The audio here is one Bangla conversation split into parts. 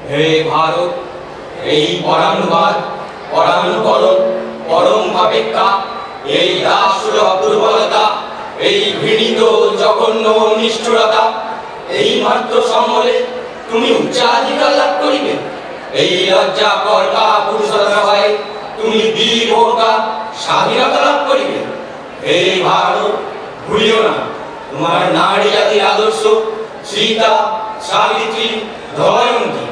হে ভারত, এই পরানুবাদ, পরানুকরণ, পরম অপেক্ষা, এই দাসসুলভ দুর্বলতা, এই ঘৃণিত জঘন্য নিষ্ঠুরতা, এই মাত্র সম্বলে তুমি উচ্চাধিকার লাভ করিবে। এই লজ্জাকর কাপুরুষতা হয় তুমি বীর হোকা স্বাধীনতা লাভ করিবে। হে ভারত, ভুলিও না তোমার নারী জাতির আদর্শ, সীতা, সাবিত্রী, দময়ন্তী।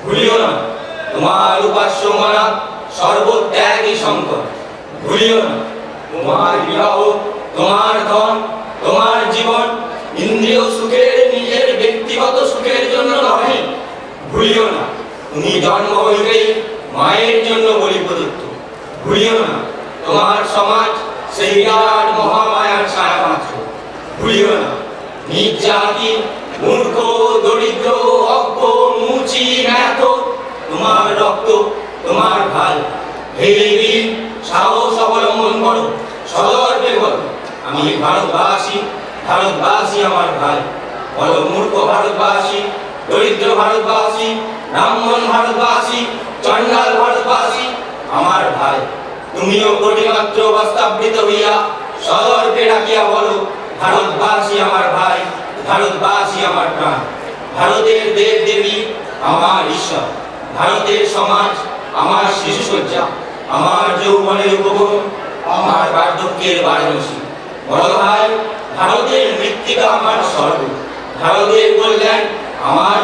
ভুলিও না তোমার উপাস্য মানা সর্বত্যাগী শঙ্কর। ভুলিও না তোমার বিবাহ, তোমার ধন, তোমার জীবন ইন্দ্রিয় সুখের, নিজের ব্যক্তিগত সুখের জন্য নয়। ভুলিও না তুমি জন্ম হইতেই মায়ের জন্য বলি প্রদত্ত। ভুলিও না তোমার সমাজ সেই বিরাট মহামায়ার ছায়া মাত্র। ভুলিও না নিজ জাতি, মূর্খ, দরিদ্র, অজ্ঞ, মুচি, ন্যাত, তোমার রক্ত, তোমার ভাই। হে বীর, সাহস অবলম্বন করো, সদর্পে বলো আমি ভারতবাসী, ভারতবাসী আমার ভাই। বলো মূর্খ ভারতবাসী, দরিদ্র ভারতবাসী, ব্রাহ্মণ ভারতবাসী, চণ্ডাল ভারতবাসী আমার ভাই। তুমিও কোটিমাত্র অবস্থাবৃত হইয়া সদর্পে ডাকিয়া বলো ভারতবাসী আমার ভাই, ভারতবাসী আমার প্রাণ। ভারতের দেব দেবী আমার ঈশ্বর, ভারতের সমাজ আমার শিশুসজ্জা, আমার যৌবনের উপভোগ, আমার বার্ধক্যের বারাণসী। বড় ভাই, ভারতের মৃত্তিকা আমার স্বর্গ, ভারতের কল্যাণ আমার